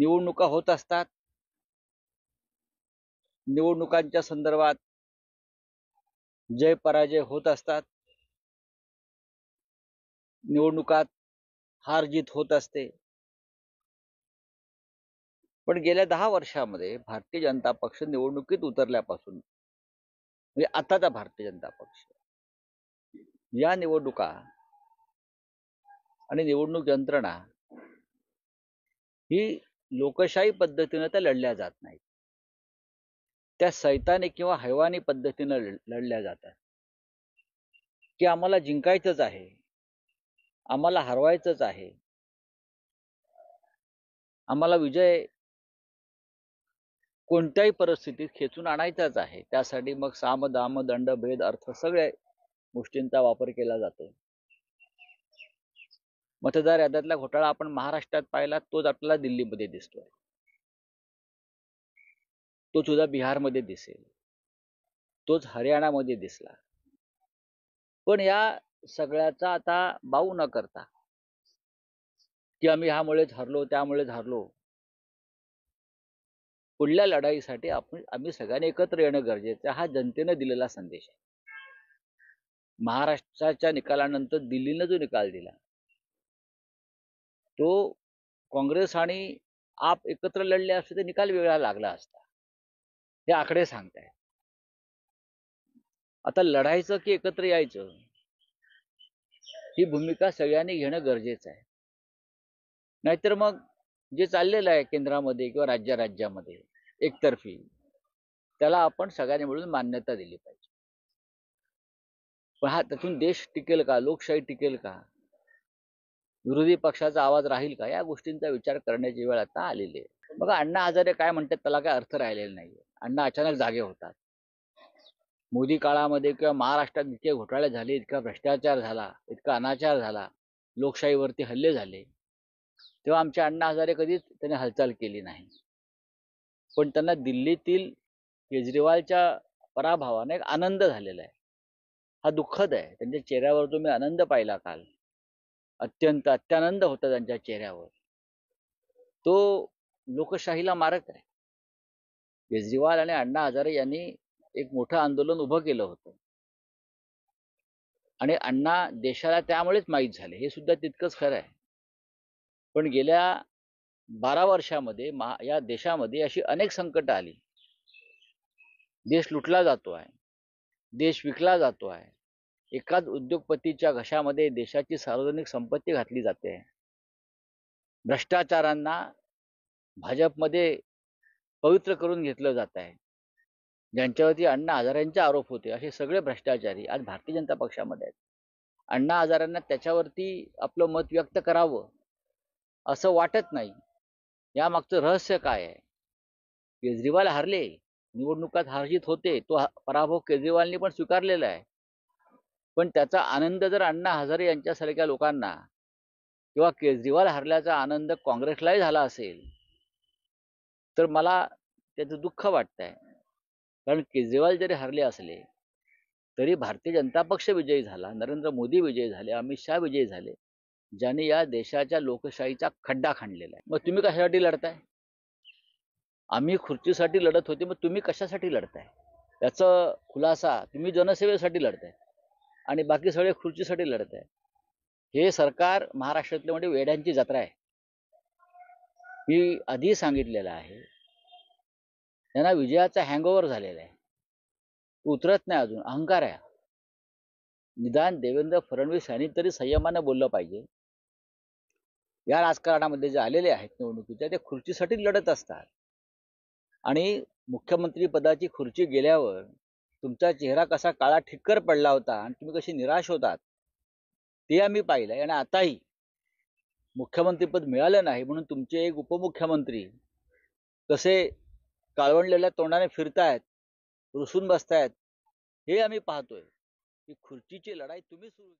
निवडणुका होत असतात. निवडणुकांच्या संदर्भात जय पराजय होत असतात. निवडणुकात हार जीत होत असते. पण गेल्या 10 वर्षामध्ये भारतीय जनता पक्ष निवडणुकीत उतरल्यापासून म्हणजे आताचा भारतीय जनता पक्ष या निवडणुका आणि निवडणूक यंत्रणा ही लोकशाही पद्धतीने तर लढल्या जात नाहीत. त्या सैतानी किंवा हैवानी पद्धतीने लढल्या जातात की आम्हाला जिंकायचंच आहे, आम्हाला हरवायचंच आहे, आम्हाला विजय कोणत्याही परिस्थितीत खेचून आणायचाच आहे. त्यासाठी मग साम दाम दंड भेद अर्थ सगळ्या गोष्टींचा वापर केला जातो. मतदार याद्यातला घोटाळा आपण महाराष्ट्रात पाहिला, तोच आपल्याला दिल्लीमध्ये दिसतोय, तो सुद्धा बिहारमध्ये दिसेल, तोच हरियाणामध्ये दिसला. पण या सगळ्याचा आता बाऊ न करता की आम्ही ह्यामुळेच हरलो त्यामुळेच हरलो, पुढल्या लढाईसाठी आम्ही सगळ्यांनी एकत्र येणं गरजेचं, हा जनतेनं दिलेला संदेश आहे. महाराष्ट्राच्या निकालानंतर दिल्लीनं जो निकाल दिला तो काँग्रेस आणि आप एकत्र लढले असते तर निकाल वेगळा लागला असता, हे आकडे सांगतायत. आता लढायचं की एकत्र यायचं ही भूमिका सगळ्यांनी घेणं गरजेचं आहे. नाहीतर मग जे चाललेलं आहे केंद्रामध्ये किंवा राज्यामध्ये एकतर्फी, त्याला आपण सगळ्यांनी मिळून मान्यता दिली पाहिजे. पण त्यातून देश टिकेल का, लोकशाही टिकेल का, विरोधी पक्षाचा आवाज राहील का, या गोष्टींचा विचार करण्याची वेळ आता आलेली आहे. बघा, अण्णा हजारे काय म्हणतात त्याला काय अर्थ राहिलेला नाहीये. अण्णा अचानक जागे होतात. मोदी काळामध्ये किंवा महाराष्ट्रात इतके घोटाळे झाले, इतका भ्रष्टाचार झाला, इतका अनाचार झाला, लोकशाहीवरती हल्ले झाले, तेव्हा आमच्या अण्णा हजारे कधीच त्याने हालचाल केली नाही. पण त्यांना दिल्लीतील केजरीवालच्या पराभवाने एक आनंद झालेला आहे. हा दुःखद आहे. त्यांच्या चेहऱ्यावर जो मी आनंद पाहिला काल, अत्यानंद होता त्यांच्या चेहऱ्यावर, तो लोकशाहीला मारक आहे. केजरीवाल आणि अण्णा हजारे यांनी एक मोठं आंदोलन उभं केलं होतं आणि अण्णा देशाला त्यामुळेच माहीत झाले, हे सुद्धा तितकंच खरं आहे. पण गेल्या 12 वर्षामध्ये या देशामध्ये अशी अनेक संकट आली. देश लुटला जातो आहे, देश विकला जातो आहे, एकाच उद्योगपतीच्या घशामध्ये देशाची सार्वजनिक संपत्ती घातली जाते, भ्रष्टाचारांना भाजपमध्ये पवित्र करून घेतलं जात आहे. ज्यांच्यावरती अण्णा हजारेंचे आरोप होते असे सगळे भ्रष्टाचारी आज भारतीय जनता पक्षामध्ये आहेत. अण्णा हजारेंना त्याच्यावरती आपलं मत व्यक्त करावं असं वाटत नाही. यामागचं रहस्य काय आहे? केजरीवाल हारले, निवडणुकात हारजीत होते, तो पराभव केजरीवालनी पण स्वीकारलेला आहे. पण त्याचा आनंद जर अण्णा हजारे यांच्यासारख्या लोकांना किंवा केजरीवाल हरल्याचा आनंद काँग्रेसलाही झाला असेल तर मला त्याचं दुःख वाटतंय. कारण केजरीवाल जरी हरले असले तरी भारतीय जनता पक्ष विजयी झाला, नरेंद्र मोदी विजयी झाले, अमित शहा विजयी झाले, ज्यांनी या देशाच्या लोकशाहीचा खड्डा खणलेला आहे. मग तुम्ही कशासाठी लढताय? आम्ही खुर्चीसाठी लढत होते, मग तुम्ही कशासाठी लढताय? त्याचा खुलासा, तुम्ही जनसेवेसाठी लढताय आणि बाकी सगळे खुर्चीसाठी लढताय. हे सरकार महाराष्ट्रातले म्हणजे वेड्यांची जत्रा आहे. मी आधी सांगितलेलं आहे, त्यांना विजयाचा हँगओव्हर झालेला आहे, उतरत नाही अजून, अहंकार आहे. निदान देवेंद्र फडणवीस यांनी तरी संयमाने बोललं पाहिजे. या राजकारणामध्ये जे आलेले आहेत निवडणुकीच्या, ते खुर्चीसाठी लढत असतात आणि मुख्यमंत्री पदाची खुर्ची गेल्यावर तुमचा चेहरा कसा काळा ठिक्कर पडला होता आणि तुम्ही कशी निराश होतात ते आम्ही पाहिलंय. आणि आताही मुख्यमंत्रीपद मिळालं नाही म्हणून तुमचे एक उपमुख्यमंत्री कसे काळवंडलेल्या तोंडाने फिरतायत, रुसून बसतायत, हे आम्ही पाहतोय. ही खुर्चीची लढाई तुम्ही सुरू